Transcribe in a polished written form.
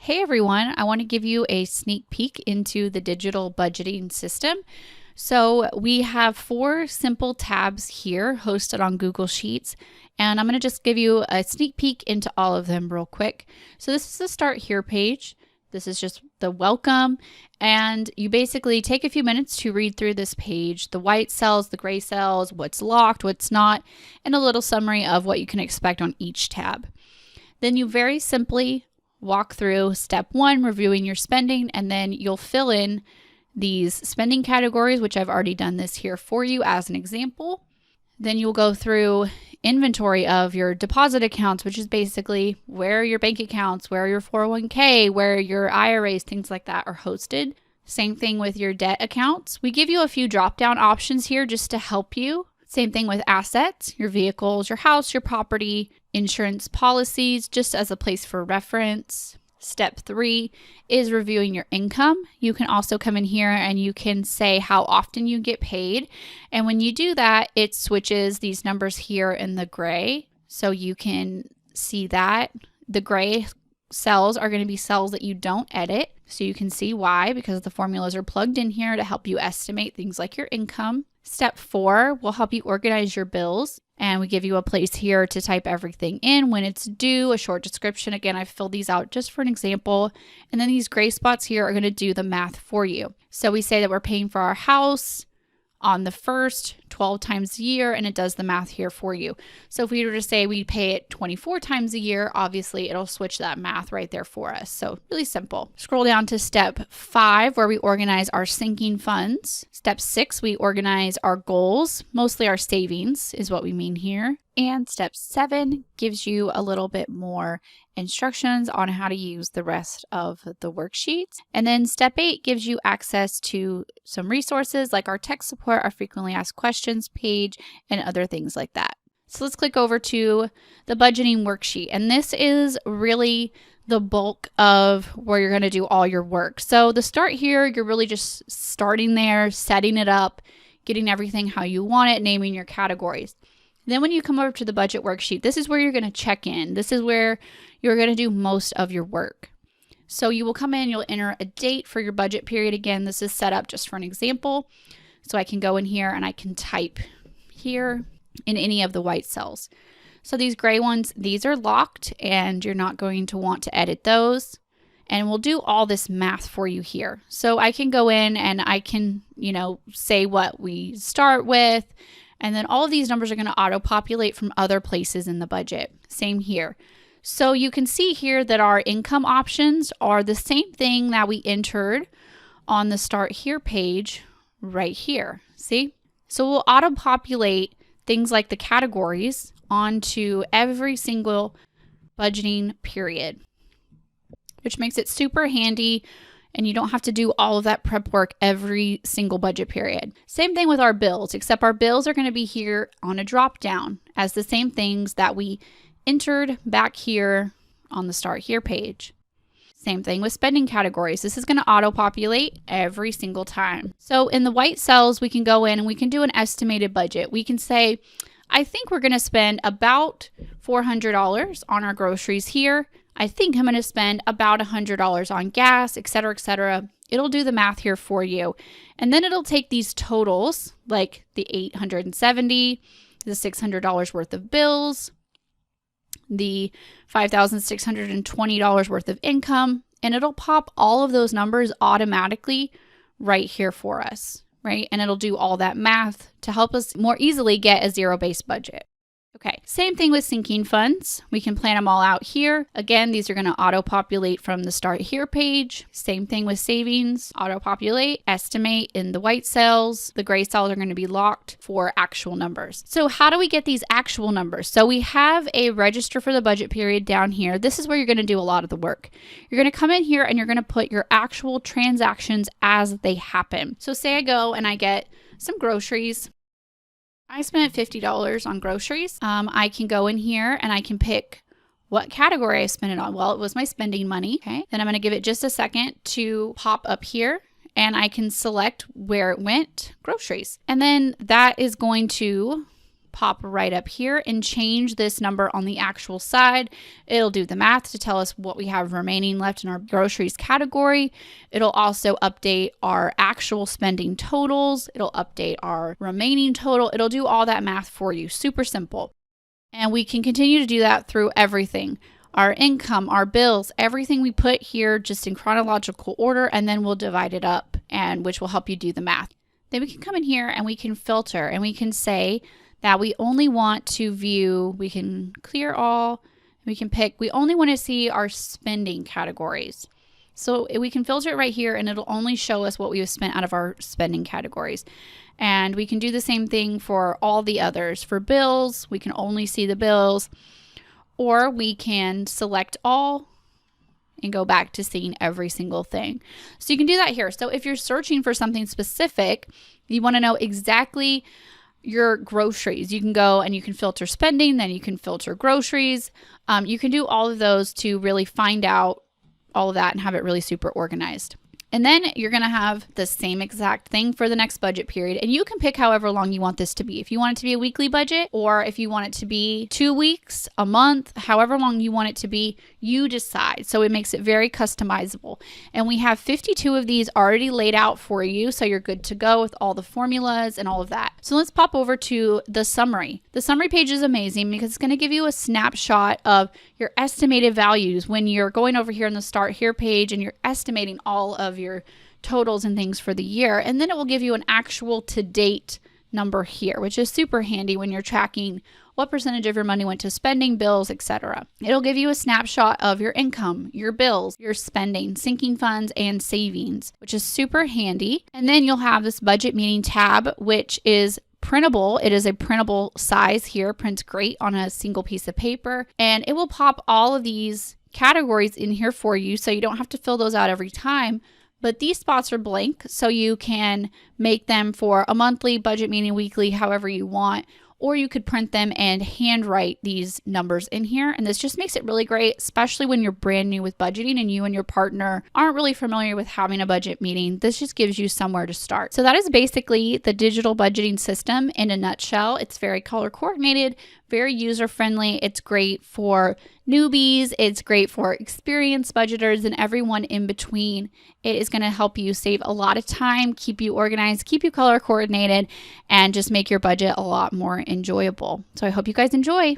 Hey everyone, I want to give you a sneak peek into the digital budgeting system. So we have 4 simple tabs here hosted on Google Sheets, and I'm going to just give you a sneak peek into all of them real quick. So this is the Start Here page. This is just the welcome, and you basically take a few minutes to read through this page, the white cells, the gray cells, what's locked, what's not, and a little summary of what you can expect on each tab. Then you very simply walk through step 1, reviewing your spending, and then you'll fill in these spending categories, which I've already done this here for you as an example. Then you'll go through inventory of your deposit accounts, which is basically where your bank accounts, where your 401k, where your IRAs, things like that are hosted. Same thing with your debt accounts. We give you a few drop-down options here just to help you. Same thing with assets, your vehicles, your house, your property, insurance policies, just as a place for reference. Step 3 is reviewing your income. You can also come in here and you can say how often you get paid. And when you do that, it switches these numbers here in the gray. So you can see that the gray cells are going to be cells that you don't edit. So you can see why, because the formulas are plugged in here to help you estimate things like your income. Step 4 will help you organize your bills, and we give you a place here to type everything in, when it's due, a short description. Again, I filled these out just for an example. And then these gray spots here are going to do the math for you. So we say that we're paying for our house on the 1st 12 times a year, and it does the math here for you. So if we were to say we pay it 24 times a year, obviously it'll switch that math right there for us. So really simple. Scroll down to step 5, where we organize our sinking funds. Step 6, we organize our goals, mostly our savings is what we mean here. And step 7 gives you a little bit more instructions on how to use the rest of the worksheets. And then step 8 gives you access to some resources like our tech support, our frequently asked questions page, and other things like that. So let's click over to the budgeting worksheet. And this is really the bulk of where you're going to do all your work. So the start here, you're really just starting there, setting it up, getting everything how you want it, naming your categories. Then when you come over to the budget worksheet, this is where you're going to check in. This is where you're going to do most of your work. So you will come in, you'll enter a date for your budget period. Again, this is set up just for an example. So I can go in here and I can type here in any of the white cells. So these gray ones, these are locked and you're not going to want to edit those. And we'll do all this math for you here. So I can go in and I can, say what we start with. And then all of these numbers are going to auto-populate from other places in the budget. Same here. So you can see here that our income options are the same thing that we entered on the Start Here page right here. See? So we'll auto-populate things like the categories onto every single budgeting period, which makes it super handy. And you don't have to do all of that prep work every single budget period. Same thing with our bills, except our bills are going to be here on a drop down as the same things that we entered back here on the Start Here page. Same thing with spending categories. This is going to auto-populate every single time. So in the white cells, we can go in and we can do an estimated budget. We can say, I think we're going to spend about $400 on our groceries here. I think I'm going to spend about $100 on gas, etc., etc. It'll do the math here for you. And then it'll take these totals, like the $870, the $600 worth of bills, the $5,620 worth of income, and it'll pop all of those numbers automatically right here for us, right? And it'll do all that math to help us more easily get a zero-based budget. Okay, same thing with sinking funds. We can plan them all out here. Again, these are going to auto-populate from the Start Here page. Same thing with savings, auto-populate, estimate in the white cells. The gray cells are going to be locked for actual numbers. So how do we get these actual numbers? So we have a register for the budget period down here. This is where you're going to do a lot of the work. You're going to come in here and you're going to put your actual transactions as they happen. So say I go and I get some groceries. I spent $50 on groceries. I can go in here and I can pick what category I spent it on. Well, it was my spending money. Okay. Then I'm going to give it just a second to pop up here and I can select where it went, groceries. And then that is going to pop right up here and change this number on the actual side. It'll do the math to tell us what we have remaining left in our groceries category. It'll also update our actual spending totals. It'll update our remaining total. It'll do all that math for you. Super simple. And we can continue to do that through everything. Our income, our bills, everything we put here just in chronological order, and then we'll divide it up, and which will help you do the math. Then we can come in here and we can filter, and we can say that we only want to view, we can clear all, we can pick, we only want to see our spending categories. So we can filter it right here, and it'll only show us what we have spent out of our spending categories. And we can do the same thing for all the others. For bills, we can only see the bills, or we can select all and go back to seeing every single thing. So you can do that here. So if you're searching for something specific, you want to know exactly your groceries, you can go and you can filter spending, then you can filter groceries. You can do all of those to really find out all of that and have it really super organized. And then you're going to have the same exact thing for the next budget period. And you can pick however long you want this to be. If you want it to be a weekly budget, or if you want it to be 2 weeks, a month, however long you want it to be, you decide. So it makes it very customizable. And we have 52 of these already laid out for you. So you're good to go with all the formulas and all of that. So let's pop over to the summary. The summary page is amazing because it's going to give you a snapshot of your estimated values when you're going over here in the Start Here page and you're estimating all of your totals and things for the year. And then it will give you an actual to date number here, which is super handy when you're tracking what percentage of your money went to spending, bills, etc. It'll give you a snapshot of your income, your bills, your spending, sinking funds, and savings, which is super handy. And then you'll have this budget meeting tab, which is printable. It is a printable size here, prints great on a single piece of paper, and it will pop all of these categories in here for you, so you don't have to fill those out every time. But these spots are blank, so you can make them for a monthly, budget meeting, weekly, however you want. Or you could print them and handwrite these numbers in here. And this just makes it really great, especially when you're brand new with budgeting and you and your partner aren't really familiar with having a budget meeting. This just gives you somewhere to start. So that is basically the digital budgeting system in a nutshell. It's very color coordinated, very user friendly. It's great for newbies. It's great for experienced budgeters and everyone in between. It is going to help you save a lot of time, keep you organized, keep you color coordinated, and just make your budget a lot more enjoyable. So I hope you guys enjoy.